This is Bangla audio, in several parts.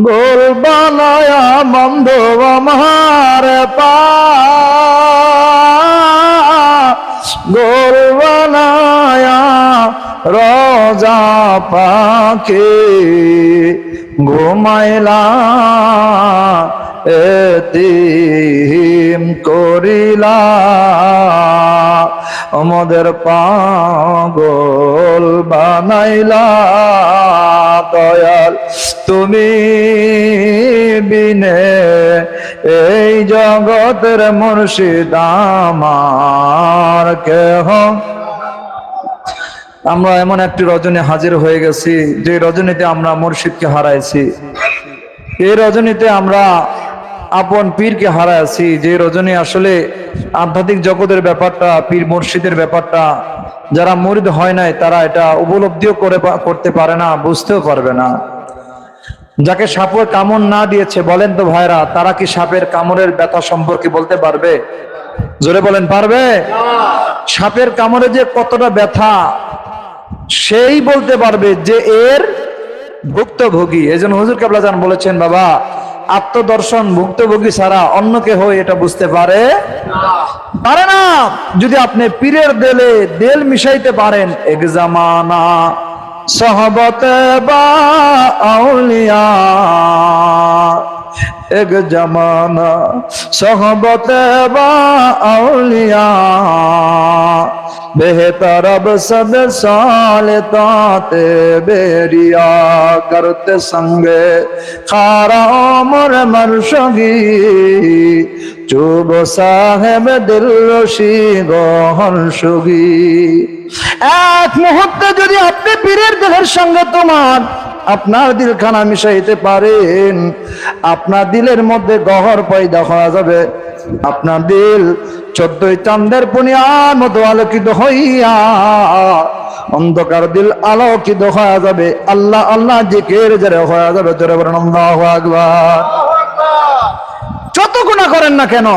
গোল বানায়া বন্ধু আমার পা গোল বানায়া রোজা পাখি ঘুমাইলা এতিম করিলা আমাদের পাগল বানাইলা দয়াল তুমি বিনে এই জগতের মুর্শিদ আমার কেহ। আমরা এমন একটি রজনী হাজির হয়ে গেছি যে রজনীতে আমরা মুর্শিদকে হারাইছি, এই রজনীতে আমরা আপন পীরকে হারাইছি, যে রজনী আসলে আধ্যাত্মিক জগতের ব্যাপারটা, পীর মুর্শিদের ব্যাপারটা যারা মুরিদ হয় নাই তারা এটা উপলব্ধিও করতে পারে না, বুঝতেও পারবে না। যাকে সাপের কামড় না দিয়েছে বলেন তো ভাইরা, তারা কি সাপের কামড়ের ব্যথা সম্পর্কে বলতে পারবে? জোরে বলেন, পারবে? সাপের কামড়ে যে কতটা ব্যথা সেই বলতে পারবে যে এর ভুক্তভোগী। এই জন্য হুজুর কেবলা জান বলেছেন, বাবা আত্মদর্শন ভুক্তভোগী ছাড়া অন্য কেহ এটা বুঝতে পারে না। যদি আপনি পীরের দেলে দেল মিশাইতে পারেন, এক জামানা সহবতে বা আউলিয়া, এক জামানা সহবতে বা আউলিয়া, बेहतर अब सब सालताते बेरिया करते संगे खारा उमर मरशगी चुब साहेब दिल रशी गहन सुगी। এক মুহূর্তে যদি আপনি পীরের দেহের সঙ্গে তোমার আপনার দিলখানা মিশাইতে পারেন, আপনার দিলের মধ্যে গহর পয়দা হয়ে যাবে। আপনার দিল 14 চাঁদের পুনিয়ার মতো আলোকিত হইয়া অন্ধকার দিল আলোকিত হয়ে যাবে। আল্লাহ আল্লাহ জিকির জোরে হয়ে যাবে। জোরে বলেন আল্লাহু আকবার। যত গুনাহ করেন না কেন,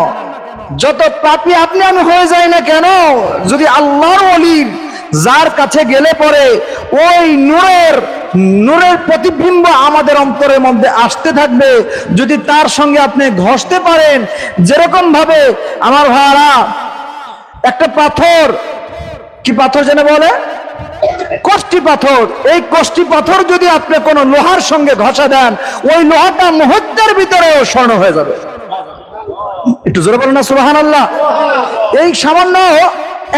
যত পাপী আপনি আমি হয়ে যাই না কেন, যদি আল্লাহর ওলি যার কাছে গেলে পরে ওই নূরের প্রতিবিম্ব আমাদের অন্তরের মধ্যে আসতে থাকবে। যদি তার সঙ্গে আপনি ঘষতে পারেন, যেরকম ভাবে আমার ভাইরা একটা পাথর, কি পাথর যেন বলে, কষ্টি পাথর, এই কষ্টি পাথর যদি আপনি কোনো লোহার সঙ্গে ঘষা দেন, ওই লোহাটা মুহূর্তের ভিতরেও স্বর্ণ হয়ে যাবে। একটু জোরে বলেন না সুবহানাল্লাহ। এই সামান্য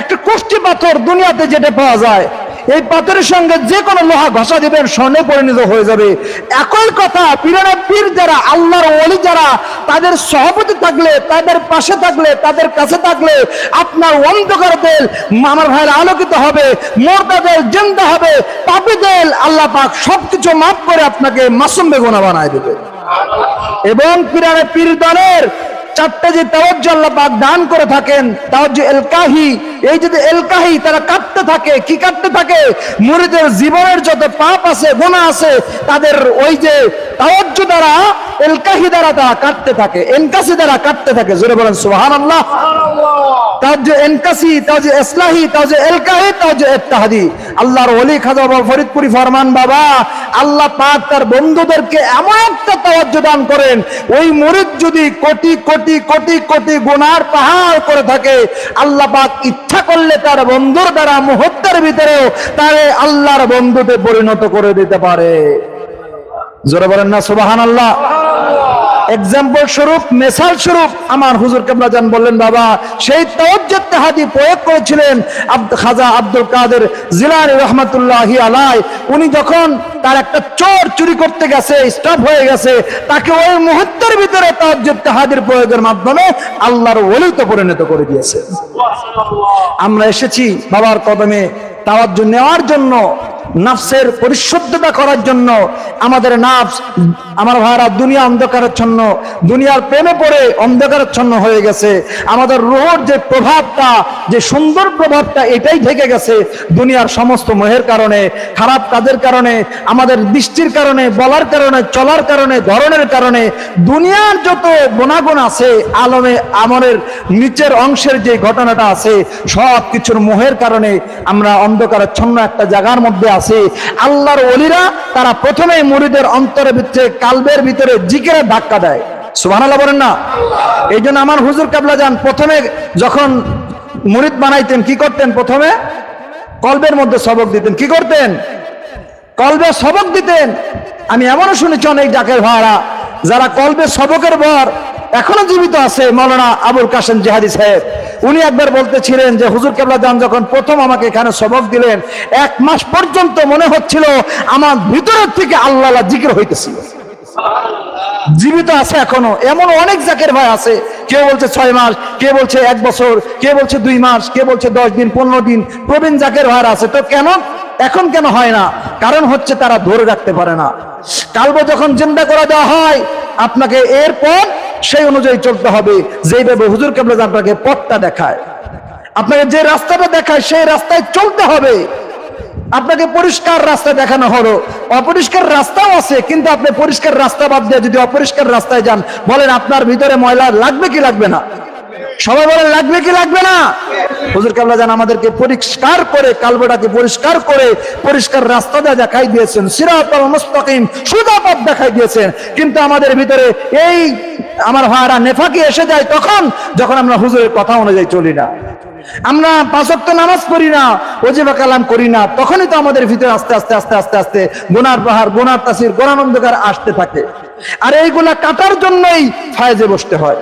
একটা কষ্টি পাথর দুনিয়াতে যেটা পাওয়া যায়, এই পাথরের সঙ্গে যে কোনো লোহা ঘষা দিবেন স্বর্ণে পরিণত হয়ে যাবে। একই কথা পীরের পীর যারা, আল্লাহর ওলি যারা, তাদের সহবতে থাকলে, তাদের পাশে থাকলে, তাদের কাছে থাকলে আপনার অন্ধকার দিল আমার ভাইয়ের আলোকিত হবে, মুর্দা দিল জিন্দা হবে, পাপী দিল আল্লাহ পাক সবকিছু মাফ করে আপনাকে মাসুম বেগুনা বানায় দেবে। এবং পীরের পীর দলের চারটে যে তাওয়াজ্জুহ আল্লাহ পাক দান করে থাকেন, তাওয়াজ্জুহ এলকাহি, এই যে এলকাহি তারা কাটতে থাকে, কি কাটতে থাকে, মুরিদের জীবনের যত পাপ আছে, গুনাহ আছে, তাদের ওই যে তাওয়াজ্জুহ দ্বারা, এলকাহি দ্বারা তারা কাটতে থাকে, এনকাসি দ্বারা কাটতে থাকে। জোরে বলেন সুবহানাল্লাহ। তাওয়াজ্জুহ এনকাসি, তাওয়াজ্জুহ ইসলাহি, তাওয়াজ্জুহ এলকাহি, তাওয়াজ্জুহ ইত্তেহাদি। আল্লাহর ওলি খাজা বাবা ফরিদপুরি ফরমান, বাবা আল্লাহ পাক তার বন্ধুদেরকে এমন একটা তাওয়াজ্জুহ দান করেন, ওই মুরিদ যদি কোটি কোটি কোটি কোটি গুনার পাহাড় করে থাকে, আল্লাহ পাক ইচ্ছা করলে তার বন্ধুর দ্বারা মুহূর্তের ভিতরেও তারে আল্লাহর বন্ধুতে পরিণত করে দিতে পারে। জোরে বলেন না সুবহানাল্লাহ। এক্সাম্পল স্বরূপ, মেসাল স্বরূপ আমার হুজুর কেবলা জান বললেন, বাবা সেই তাওয়াজ্জুহ ইত্তেহাদি প্রয়োগ করেছিলেন খাজা আব্দুল কাদের জিলানী রাহমাতুল্লাহি আলাইহি। উনি যখন তার একটা চোর চুরি করতে গেছে, স্টপ হয়ে গেছে, তাকে ওই মুহূর্তের ভিতরে তাওয়াজ্জুহ ইত্তেহাদির প্রয়োগের মাধ্যমে আল্লাহর ওলিতে পরিণত করে দিয়েছে। আমরা এসেছি বাবার কদমে তাওয়াজ্জুহ নেওয়ার জন্য, নাফসের পরিশুদ্ধতা করার জন্য। আমাদের নাফস আমার ভাইরা দুনিয়া অন্ধকারাচ্ছন্ন, দুনিয়ার প্রেমে পড়ে অন্ধকারাচ্ছন্ন হয়ে গেছে। আমাদের রূহের যে প্রভাবটা, যে সুন্দর প্রভাবটা, এটাই থেকে গেছে দুনিয়ার সমস্ত মোহের কারণে, খারাপ কাজের কারণে, আমাদের দৃষ্টির কারণে, বলার কারণে, চলার কারণে, ধরনের কারণে। দুনিয়ার যত গুণাগুণ আছে, আলমে আমলের নিচের অংশের যে ঘটনাটা আছে, সব কিছুর মোহের কারণে আমরা অন্ধকারাচ্ছন্ন একটা জায়গার মধ্যে আছি, আল্লাহর ওলিরা তারা প্রথমেই মুরিদের অন্তরের ভিতরে, কালবের ভিতরে জিকিরের ধাক্কা দেয়। সুবহানাল্লাহ বলেন না? এই জন্য আমার হুজুর কেবলা যান প্রথমে যখন মুরিদ বানাইতেন কি করতেন? প্রথমে কলবের মধ্যে সবক দিতেন। কি করতেন? কলবে সবক দিতেন। আমি এমনও শুনেছি অনেক জাকের ভাইরা যারা কলবে সবকের পর এখনো জীবিত আছে, মাওলানা আবুল কাসেম জিহাদি সাহেব, উনি একবার বলতেছিলেন যে হুজুর কেবলা যান যখন প্রথম আমাকে এখানে সবক দিলেন, 1 মাস পর্যন্ত মনে হচ্ছিল আমার ভিতরের থেকে আল্লাহ জিকির হইতেছিল। জীবিত আছে এখনো, এমন অনেক জাকের ভাই আছে, কেউ বলছে 6 মাস, কে বলছে 1 বছর, কে বলছে 2 মাস, কে বলছে 10 দিন, 15 দিন, প্রবীণ জাকের ভাই আছে। তো কেন এখন কেন হয় না? কারণ হচ্ছে তারা ধরে রাখতে পারে না। কালবে যখন জিন্দা করে দেওয়া হয়, আপনাকে এরপর সেই অনুযায়ী চলতে হবে, যেইভাবে হুজুর কেবলা আপনাকে পথটা দেখায়, আপনাকে যে রাস্তাটা দেখায় সেই রাস্তায় চলতে হবে। আপনাকে পরিষ্কার রাস্তা দেখানো হলো, অপরিষ্কার রাস্তাও আছে, কিন্তু আপনি পরিষ্কার রাস্তা বাদ দিয়ে যদি অপরিষ্কার রাস্তায় যান, বলেন আপনার ভিতরে ময়লা লাগবে কি লাগবে না? সবাই বলেন লাগবে কি লাগবে না? হুজুর কেবলা জান আমাদেরকে পরিষ্কার করে, কালবটাকে পরিষ্কার করে পরিষ্কার রাস্তা দেখাই দিয়েছেন, সিরাতাল মুস্তাকিম, সোজা পথ দেখাই দিয়েছেন। কিন্তু আমাদের ভিতরে এই আমার ভাইরা নেফাকি এসে যায় তখন, যখন আমরা হুজুরের কথা অনুযায়ী চলি না, আমরা 5 ওয়াক্ত নামাজ পড়ি না, ওজিফা কালাম করি না, তখনই তো আমাদের ভিতরে আস্তে আস্তে আস্তে আস্তে আস্তে গুনার পাহাড়, গুনার তাসির, গুনার অন্ধকার আসতে থাকে। আর এইগুলা কাটার জন্যই ফায়েজে বসতে হয়,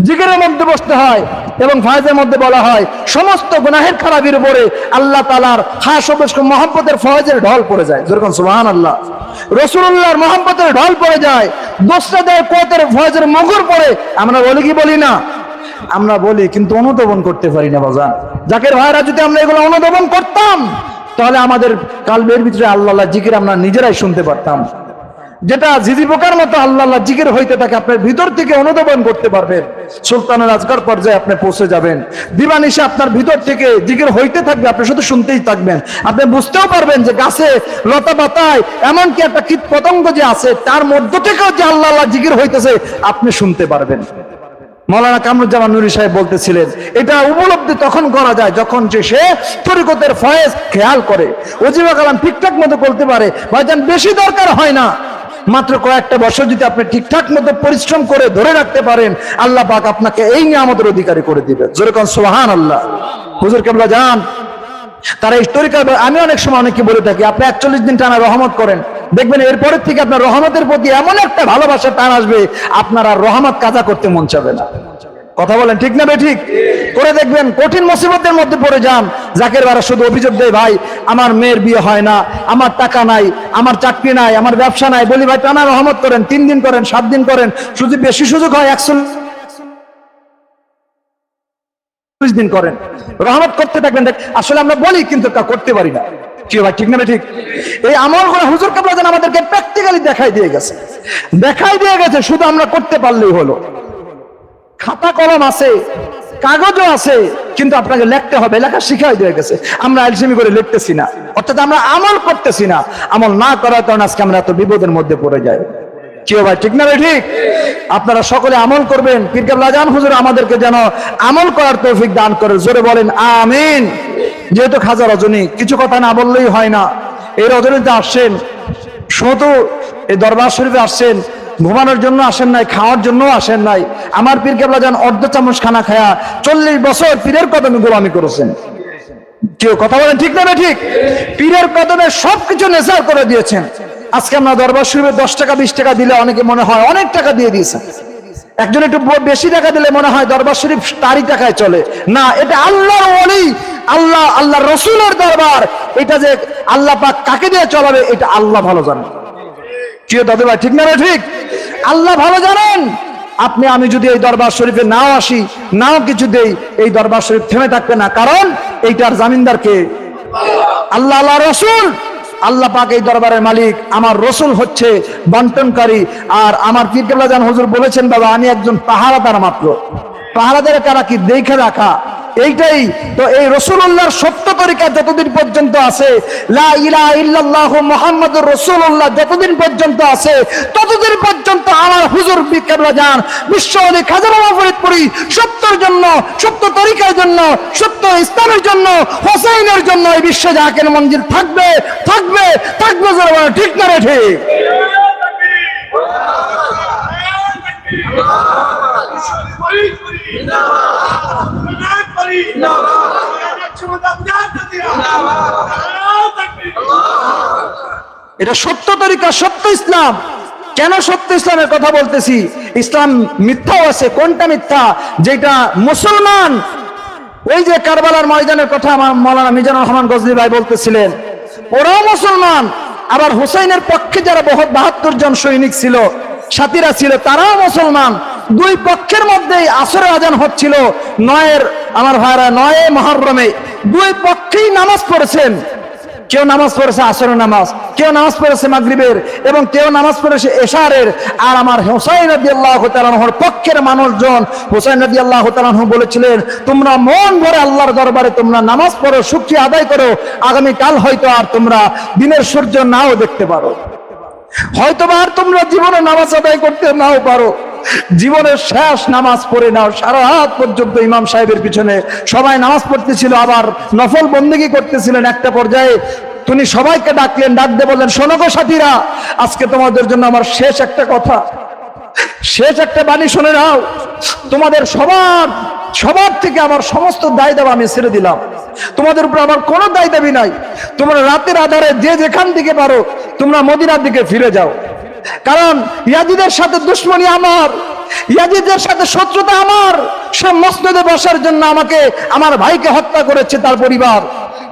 জিকিরের মধ্যে বসতে হয়, এবং ফায়েজের মধ্যে বলা হয় সমস্ত গুনাহের খারাপির উপরে আল্লাহ তাআলার খাস মহব্বতের ফয়েজের ঢল পড়ে যায়। যেরকম সুবহানাল্লাহ, রাসূলুল্লাহর মহব্বতের ঢল পড়ে যায়, দোসরা দেয় কোয়াতের ফয়েজের মগর পড়ে। আমরা বলি কি বলি না? আমরা বলি, কিন্তু অনুধাবন করতে পারি না বাজান। জাকের ভাইরা যদি আমরা এগুলো অনুধাবন করতাম, তাহলে আমাদের কালবের ভিতরে আল্লাহ জিকির আমরা নিজেরাই শুনতে পারতাম। যেটা ঝিঝি পোকার মতো আল্লাহ জিকির হইতে থাকে, আপনার ভিতর থেকে অনুধাবন করতে পারবেন, সুলতানের আজকার পর্যায়ে আপনি পৌঁছে যাবেন। দিবানিশে আপনার ভিতর থেকে জিকির হইতে থাকবে, আপনি শুধু শুনতেই থাকবেন। আপনি বুঝতেও পারবেন যে গাছে, লতা পাতায়, এমনকি একটা কীট পতঙ্গ যে আছে তার মধ্য থেকেও যে আল্লাহ জিকির হইতেছে আপনি শুনতে পারবেন। মাওলানা কামরুজ্জামান নুরী সাহেব বলতেছিলেন, এটা উপলব্ধি তখন করা যায় যখন যে সে তরিকতের ফয়েজ খেয়াল করে, ওজিফা কালাম ঠিকঠাক মতো করতে পারে। ভাইজান বেশি দরকার হয় না, মাত্র কয়েকটা বছর যদি আপনি ঠিকঠাক মতো পরিশ্রম করে ধরে রাখতে পারেন, আল্লাহ পাক আপনাকে এই নিয়ামতের অধিকারী করে দিবেন। যেরকম সুবহানাল্লাহ। হুজুর কেবলা জান তারা এই তরিকা, আমি অনেক সময় অনেকে বলে থাকি, আপনি 41 দিন টানা রহমত করেন, দেখবেন এরপরের থেকে আপনার রহমতের প্রতি এমন একটা ভালোবাসার টান আসবে, আপনার আর রহমত কাজা করতে মন চাবে না। কথা বলেন ঠিক না ঠিক? করে দেখবেন, কঠিন মুসিবতের মধ্যে পড়ে যান, জাকের বারা শুধু অভিযোগ দেয়, ভাই আমার মেয়ের বিয়ে হয় না, আমার টাকা নাই, আমার চাকরি নাই, আমার ব্যবসা নাই। বলি ভাই টানা রহমত করেন, 3 দিন করেন, 7 দিন করেন, যদি বেশি সুযোগ হয় 140 দিন করেন, রহমত করতে থাকবেন। আসলে আমরা বলি কিন্তু তা করতে পারি না। কি ভাই ঠিক না ঠিক? এই আমল করে হুজুর কেবলা যেন আমাদেরকে প্র্যাকটিক্যালি দেখাই দিয়ে গেছে, শুধু আমরা করতে পারলেই হলো। খাতা কলম আছে, কাগজও আছে, কিন্তু আপনাকে লিখতে হবে, লেখা শিখাই দিয়ে গেছে। আমরা আলসেমি করে লিখতেছি না, অর্থাৎ আমরা আমল করতেছি না। আমল না করার কারণে আজকে আমরা এত বিপদের মধ্যে পড়ে যাই। কি ভাই ঠিক না ভাই ঠিক? আপনারা সকলে আমল করবেন। পীর কেবলা জান হুজুর আমাদেরকে যেন আমল করার তৌফিক দান করে। জোরে বলেন আমিন। যেহেতু খাজা রজনী, কিছু কথা না বললেই হয় না। এই রজনীতে আসছেন, শুধু এই দরবার শরীফে আসছেন, ঘুমানোর জন্য আসেন নাই, খাওয়ার জন্য আসেন নাই। আমার পীর কেবলা জান অর্ধ চামচ খানা খায়া 40 বছর পীরের কদমে গোলামি করেছেন। কেউ কথা বলেন ঠিক না ঠিক? পীরের কদমে সবকিছু নেশার করে দিয়েছেন। আজকে আমরা দরবার শরীফে 10 টাকা 20 টাকা দিলে অনেকে মনে হয় অনেক টাকা দিয়ে দিয়েছেন। একজন একটু বেশি টাকা দিলে মনে হয় দরবার শরীফ তারই টাকায় চলে না। এটা আল্লাহর ওলি, আল্লাহ রসুলের দরবার। এটা যে আল্লাহ পাক কাকে দিয়ে চলাবে এটা আল্লাহ ভালো জানেন। কি দাদু ভাই ঠিক না ঠিক? আল্লাহ ভালো জানেন। আপনি আমি যদি এই দরবার শরীফে নাও আসি, নাও কিছু দেই, এই দরবার শরীফ থেমে থাকবে না। কারণ এইটার জামিনদার কে? আল্লাহ, আল্লাহ রসুল। আল্লাহ পাক এই দরবারের মালিক, আমার রসুল হচ্ছে বন্টনকারী। আর আমার পীর কেবলা জান হুজুর বলেছেন, বাবা আমি একজন পাহারাদার মাত্র। পাহারাদার কারা কি দেখে রাখা, এইটাই তো। এই রাসূলুল্লাহর সত্য তরিকা যতদিন পর্যন্ত আছে, লা ইলাহা ইল্লাল্লাহু মুহাম্মাদুর রাসূলুল্লাহ যতদিন পর্যন্ত আছে, ততদিন পর্যন্ত আমার হুজুর বিকেবলা যান বিশ্বনবী খাজা বাবা ফরিদপুরি সত্যের জন্য, সত্য তরিকার জন্য, সত্য ইসলামের জন্য, হোসেইনের জন্য এই বিশ্বে জাকের মঞ্জিল থাকবে, থাকবে, থাকবে। যারা ঠিক না রে ঠিক? এটা সত্য তরিকা, সত্য ইসলাম। কেন সত্য ইসলামের কথা বলতেছি? ইসলাম মিথ্যাও আছে। কোনটা মিথ্যা? যেটা মুসলমান, ওই যে কারবালার ময়দানের কথা আমার মাওলানা মিজানুর রহমান গজনী ভাই বলতেছিলেন, ওরাও মুসলমান। আবার হুসাইনের পক্ষে যারা 72 জন সৈনিক ছিল, সাথীরা ছিল, তারাও মুসলমান। দুই পক্ষের মধ্যেই আসরের আজান হচ্ছিল 9 মুহররমে। দুই পক্ষেই নামাজ পড়েছেন। কেউ নামাজ পড়েছে আসরের নামাজ, কেউ নামাজ পড়েছে মাগরিবের, এবং কেউ নামাজ পড়েছে এশারের। আর আমার হুসাইন রাদিয়াল্লাহু তাআলা আনহুর পক্ষের মানুষজন, হুসাইন রাদিয়াল্লাহু তাআলা আনহু বলেছিলেন, তোমরা মন ভরে আল্লাহর দরবারে তোমরা নামাজ পড়ো, শুকরিয়া আদায় করো। আগামী কাল হয়তো আর তোমরা দিনের সূর্য নাও দেখতে পারো, হয়তো আর তোমরা জীবনে নামাজ আদায় করতে নাও পারো। জীবনের শেষ নামাজ পড়ে নাও। সারা রাত পর্যন্ত ইমাম সাহেবের পিছনে সবাই নামাজ পড়তেছিল, আবার নফল বন্দেগী করতেছিলেন। একটা পর্যায়ে তিনি সবাইকে ডাকলেন, ডাক দিয়ে বললেন, শোনো গো সাথীরা, আজকে তোমাদের জন্য আমার শেষ একটা কথা, শেষ একটা বাণী শুনে নাও। তোমাদের সবার থেকে আমার সমস্ত দায় দাবি আমি ছেড়ে দিলাম। তোমাদের উপর আমার কোনো দায় দাবি নাই। তোমরা রাতের আধারে যে যেখান থেকে পারো তোমরা মদিনার দিকে ফিরে যাও। কারণ ইয়াজিদের সাথে দুশ্মনী আমার, ইয়াজিদের সাথে শত্রুতা আমার। সে মসনদে বসার জন্য আমাকে, আমার ভাইকে হত্যা করেছে তার পরিবার,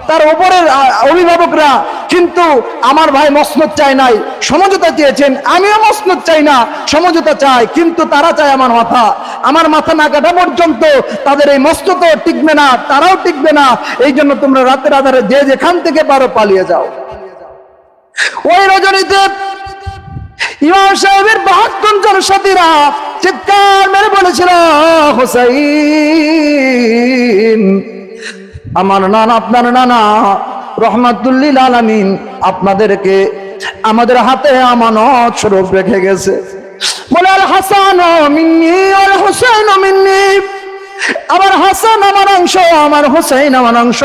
তার উপরের অভিভাবকরা। কিন্তু আমার ভাই মসনদ চায় নাই, সমঝোতা চেয়েছেন। আমিও মসনদ চাই না, সমঝোতা চাই। কিন্তু তারা চায় আমার মাথা। আমার মাথা না কাটা পর্যন্ত তাদের এই মসনদ টিকবে না, তারাও টিকবে না। এই জন্য তোমরা রাতের আধারে যে যেখান থেকে পারো পালিয়ে যাও। ওই রজনীতে ইমাম সাহেবের 72 জন সাথীরা চিৎকার মেরে বলেছিল, হুসাইন, আমার নানা, আপনার নানা রহমাতুল লিল আলামিন আপনাদেরকে আমাদের হাতে আমানত স্বরূপ রেখে গেছে। বলে, আল হাসান মিন্নি আল হুসাইন মিন্নি, আমার হাসান আমার অংশ, আমার হুসাইন আমার অংশ।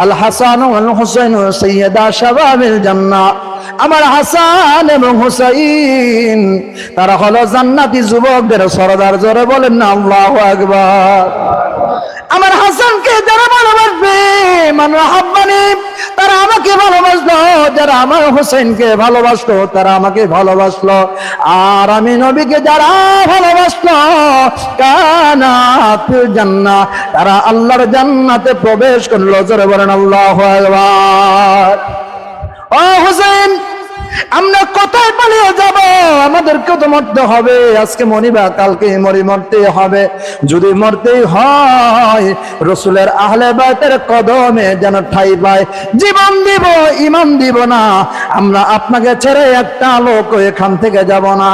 আল হাসান ওয়াল হুসাইন সাইয়্যিদা শাবাবিল জান্নাহ, আমার হাসান এবং হুসাইন তারা হলো জান্নাতি যুবকদের সরদার। জোরে বলেন না আল্লাহু আকবার। আমার হাসানকে যারা ভালোবাসবে, মানে হাব্বানি, তারা আমাকে ভালোবাসলো। যারা আমার হোসেনকে ভালোবাসলো তারা আমাকে ভালোবাসলো। আর আমি নবীকে যারা ভালোবাসলো, কানাত ফিল জান্নাহ, তারা আল্লাহর জান্নাতে প্রবেশ করলো। জোরে বলেন আল্লাহু আকবার। ও হোসেন, আমরা কোথায় পালিয়ে যাব? আমাদেরকে তো মরতে হবে। আজকে মরিবা, কালকে মরতে হবে। যদি মরতেই হয় রাসূলের আহলে বাইতের কদমে যেন ঠাই পায়। জীবন দিব, ঈমান দিব না। আমরা আপনাকে ছেড়ে একটা লোক এখান থেকে যাব না,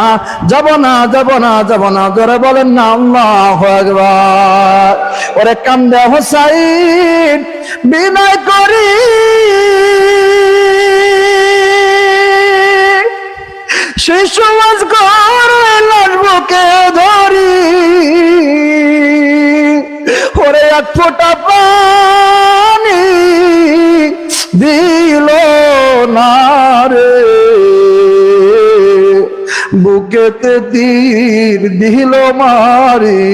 যাব না, যাব না, যাব না। জোরে বলেন না আল্লাহু আকবার। ওরে কান্দে হুসাইন বিনয় করি, শিশু আজ করে লাড়বুকে ধরি। ওরে এক ফোঁটা পানি দিল না রে, বুকেতে তীর দিল মারি।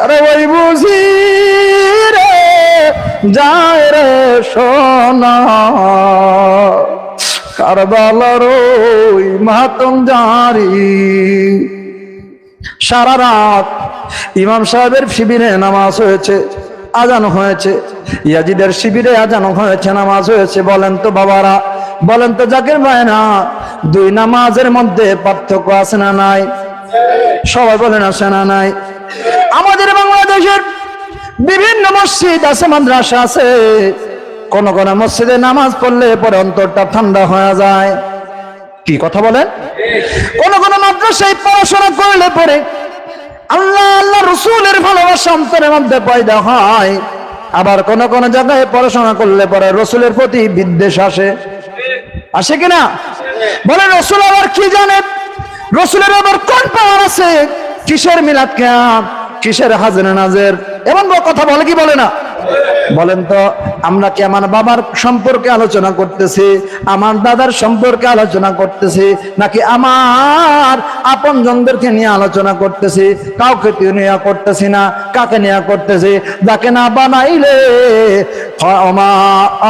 আরে ওই বুঝি রে যায় রে সোনা, কারবালার ওই মাতম জারি। সারা রাত ইমাম সাহেবের শিবিরে নামাজ হয়েছে, আজান হয়েছে। ইয়াজিদের শিবিরে আজান হয়েছে, নামাজ হয়েছে। বলেন তো বাবারা, বলেন তো জাকির ভাই, না দুই নামাজের মধ্যে পার্থক্য আছে না নাই? সবাই বলেন আছে না নাই? আমাদের বাংলাদেশের বিভিন্ন মসজিদ আছে, মাদ্রাসা আছে। কোন কোন মসজিদে নামাজ পড়লে পরে অন্তরটা ঠান্ডা হয়ে যায়। কি কথা বলেন? কোন কোন মাদ্রাসায় পড়াশোনা করলে পরে আল্লাহ আল্লাহ রসুলের ভালোবাসা অন্তরের মধ্যে পয়দা হয়। আবার কোন কোন জায়গায় পড়াশোনা করলে পরে রসুলের প্রতি বিদ্বেষ আসে, আসে কিনা? বলে রসুল আবার কি জানে, রসুলের আবার কোন পাওয়ার আছে, কিসের মিলাদ কিয়াম, কিসের হাজরে নাজের, এমন কথা বলে কি বলে না? বলেন তো, আমরা কি আমার বাবার সম্পর্কে আলোচনা করতেছি, আমার দাদার সম্পর্কে আলোচনা করতেছি, নাকি আমার আপন জনদেরকে নিয়ে আলোচনা করতেছি? কাউকে নিয়ে করতেছি না। কাকে নিয়ে করতেছি? যাকে না বানাইলে ওমা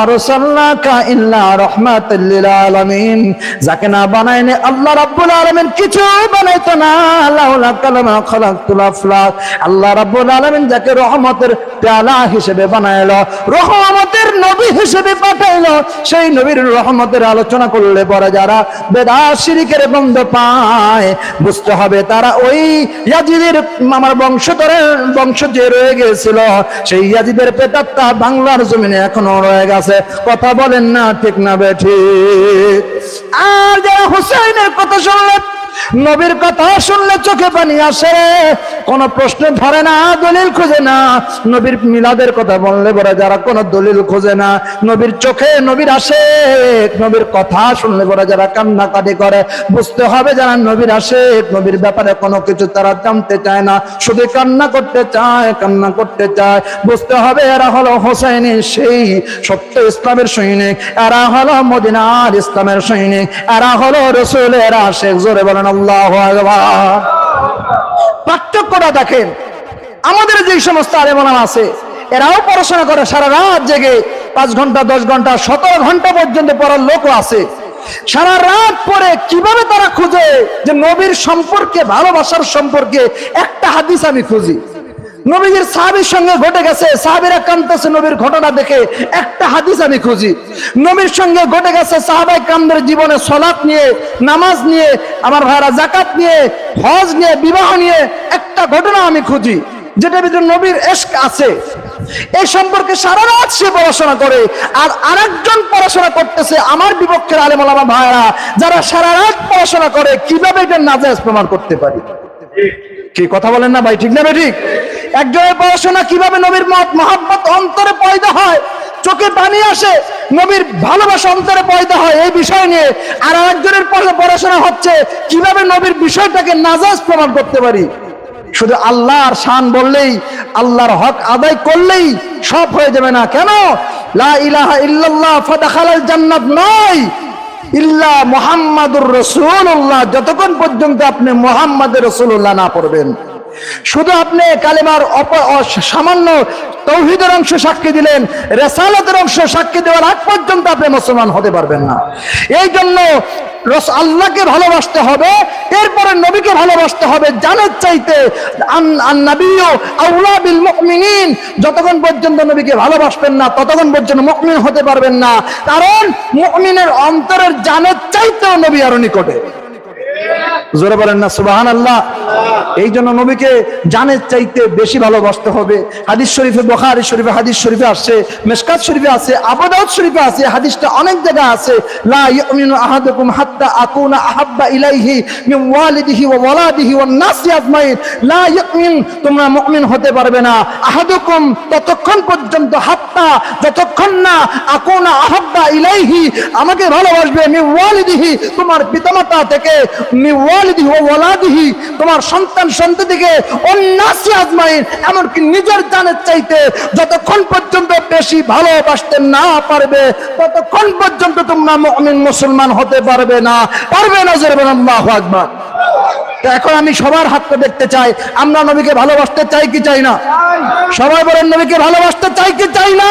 আরসালনাকা ইল্লা রাহমাতাল লিল আলামিন, যাকে না বানাইলে আল্লাহ রাব্বুল আলামিন কিছু বানাইতো না। লাউলা কালামা খালাকতুল আফলাক, আল্লাহ রাব্বুল আলামিন যাকে রহমতের পেয়ালা হিসেবে বানাইলো, রহমতের নবী হিসেবে পাঠাইলো, সেই নবীর রহমতের আলোচনা করলে পরে যারা বেদাত শিরকের গন্ধ পায়, বুঝতে হবে তারা ওই ইয়াজিদের আমার বংশ যে রয়ে গেছিল, সেই ইয়াজিদের প্রেতাত্মা বাংলার জমিনে এখনো রয়ে গেছে। কথা বলেন না ঠিক না বেঠিক? আর যারা হুসাইনের কথা শুনলে, নবীর কথা শুনলে চোখে পানি আসে, কোন প্রশ্ন ধরে না, দলিল খুঁজে না। নবীর মিলাদের কথা বললে বলে যারা কোন দলিল খুঁজে না, নবীর চোখে নবীর আসে, নবীর কথা শুনলে বলে যারা কান্নাকাটি করে, বুঝতে হবে যারা নবীর আসে, নবীর ব্যাপারে কোনো কিছু তারা জানতে চায় না, শুধু কান্না করতে চায়, কান্না করতে চায়। বুঝতে হবে এরা হলো হোসাইনের সেই সত্য ইসলামের সৈনিক, এরা হলো মদিনার ইসলামের সৈনিক, এরা হলো রাসূলের আশিক। জোরে বলেন আল্লাহু আকবার। পার্থক্যটা দেখেন, আমাদের যে সমস্ত আলেম ওলামা আছে, এরাও পড়াশোনা করে সারা রাত জেগে, 5 ঘন্টা 10 ঘন্টা 17 ঘন্টা পর্যন্ত পড়ার লোকও আছে। সারা রাত পরে কিভাবে তারা খুঁজে যে নবীর সম্পর্কে, ভালোবাসার সম্পর্কে একটা হাদিস আমি খুঁজি। নবীর সাহাবীর সঙ্গে ঘটে গেছে, সাহাবীরা কাঁদতেছে নবীর ঘটনা দেখে, একটা হাদিস আমি খুঁজি। নবীর সঙ্গে ঘটে গেছে সাহাবায়ে কেরামদের জীবনে সালাত নিয়ে, নামাজ নিয়ে, আমার ভাইরা যাকাত নিয়ে, হজ নিয়ে, বিবাহ নিয়ে একটা ঘটনা আমি খুঁজি যেটার ভিতরে নবীর ইশক আছে। এই সম্পর্কে সারা রাত সে পড়াশোনা করে। আর আরেকজন পড়াশোনা করতেছে আমার বিপক্ষের আলেম ওলামা ভাইরা, যারা সারা রাত পড়াশোনা করে কিভাবে এটা নাজায়েজ প্রমাণ করতে পারি। কি কথা বলেন না ভাই, ঠিক না ভাই? ঠিক। একজনের পড়াশোনা কিভাবে নবীর মহব্বত অন্তরে পয়দা হয়, চোখে পানি আসে, নবীর ভালোবাসা অন্তরে পয়দা হয়, এই বিষয় নিয়ে। আর আরেকজনের পড়াশোনা হচ্ছে কিভাবে নবীর বিষয়টাকে নাজায়েজ প্রমাণ করতে পারি। শুধু আল্লাহর শান বললেই, আল্লাহর হক আদায় করলেই সব হয়ে যাবে না। কেন? লা ইলাহা ইল্লাল্লাহ ফাদাখালাল জান্নাত নয়, ইল্লা মুহাম্মাদুর রাসূলুল্লাহ। যতক্ষণ পর্যন্ত আপনি মুহাম্মাদুর রাসূলুল্লাহ না পড়বেন, শুধু আপনি কালেমার সামান্য তাওহীদের অংশ সাক্ষী দিলেন, রিসালাতের অংশ সাক্ষী দেওয়ার আগ পর্যন্ত আপনি মুসলমান হতে পারবেন না। এই জন্য আল্লাহকে ভালোবাসতে হবে, এরপরে নবীকে ভালোবাসতে হবে জানের চাইতে। আন-নাবিয়্যু আওলা বিল মুমিনিন, যতক্ষণ পর্যন্ত নবীকে ভালোবাসবেন না ততক্ষণ পর্যন্ত মুমিন হতে পারবেন না। কারণ মুমিনের অন্তরের জানের চাইতেও নবী আরো নিকটে। জোরে বলেন না সুবহানাল্লাহ। এই জন্য নবীকে জানের চাইতে বেশি ভালোবাসতে হবে। হাদিস শরীফে, বুখারী শরীফে হাদিস শরীফে আসছে, মিশকাত শরীফে আছে, আবু দাউদ শরীফে আছে, হাদিসটা অনেক জায়গায় আছে। লা ইউমিনু আহাদুকুম হাত্তা আকুনা আহাব্বা ইলাইহি মিন ওয়ালিদিহি ওয়া ওয়ালাদিহি ওয়ান নাসি আজমাইন। লা ইউমিন, তোমরা মুমিন হতে পারবে না, আহাদুকুম ততক্ষণ পর্যন্ত, হাত্তা যতক্ষণ না, আকুনা আহাব্বা ইলাইহি আমাকে ভালোবাসবে, মিন ওয়ালিদিহি তোমার পিতামাতা থেকে, মিন ওয়ালিদিহি ওয়া ওয়ালাদিহি তোমার সন্তান সন্ততিকে, ওয়ান নাসি আজমাইন এমনকি নিজের জানের চাইতে যতক্ষণ পর্যন্ত বেশি ভালোবাসতে না পারবে ততক্ষণ পর্যন্ত তোমরা মুমিন মুসলমান হতে পারবে না। পারবে না? জোরে বলেন আল্লাহু আকবার। এখন আমি সবার হাতটা দেখতে চাই, আমরা নবীকে ভালোবাসতে চাই কি চাই না? সবাই বলেন নবীকে ভালোবাসতে চাই কি চাই না?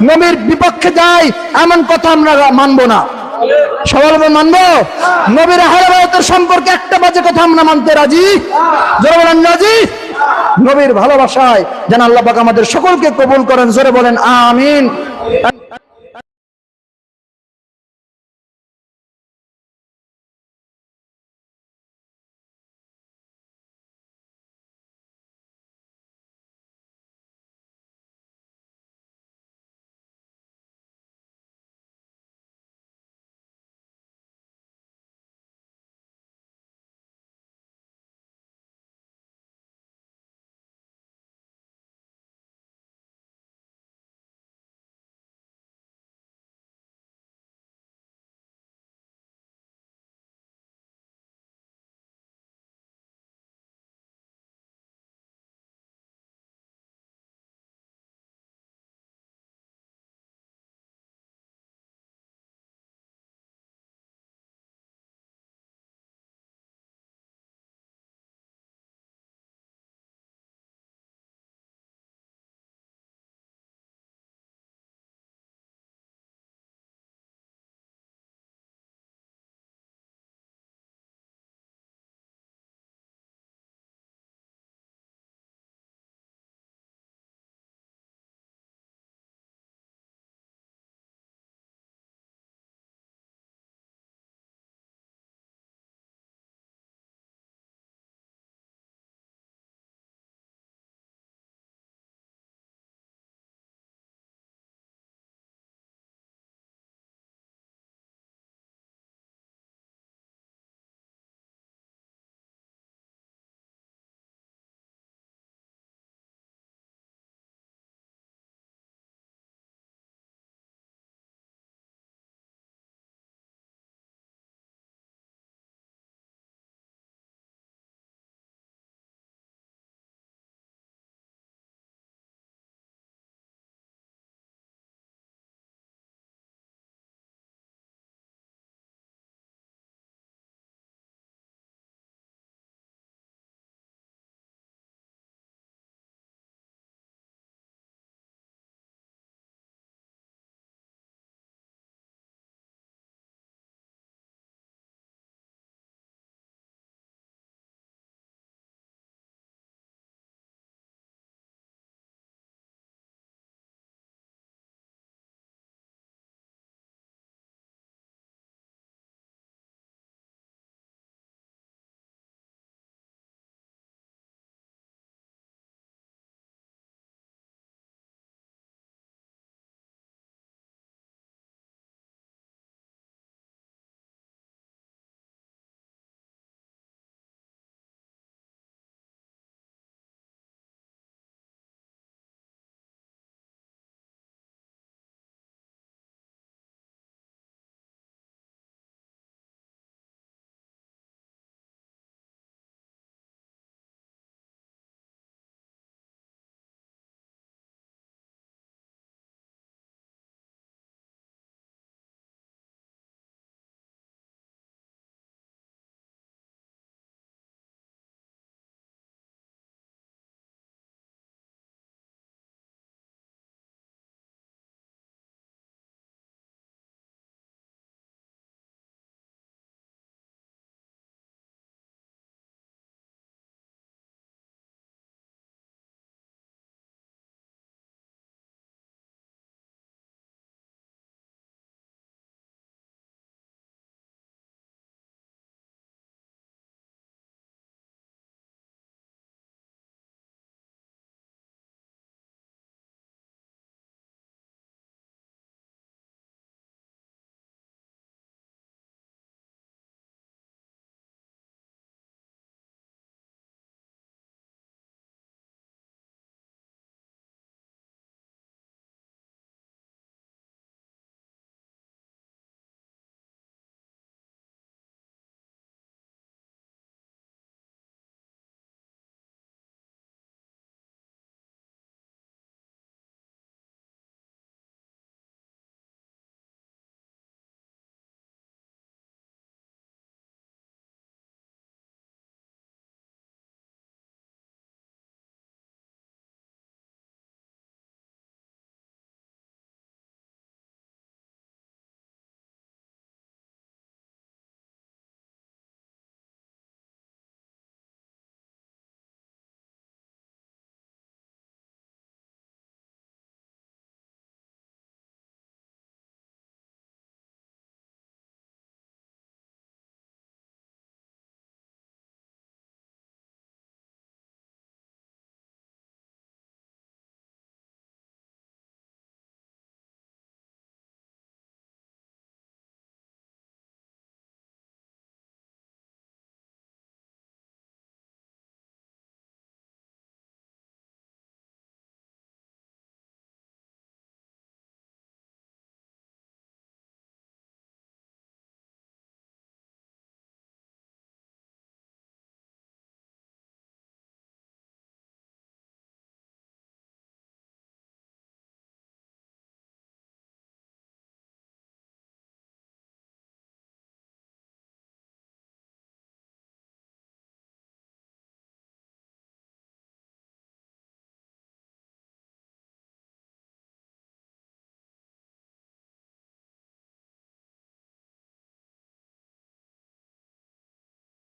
নবীর বিপক্ষে যাই এমন কথা আমরা মানবো না। সবাই মানবো? নবীর আহলে বায়তের সম্পর্কে একটা বাজে কথা আমরা মানতে রাজি? জোরে বলেন রাজি? নবীর ভালোবাসায় যেন আল্লাহ পাক আমাদের সকলকে কবুল করেন। জোরে বলেন আমিন।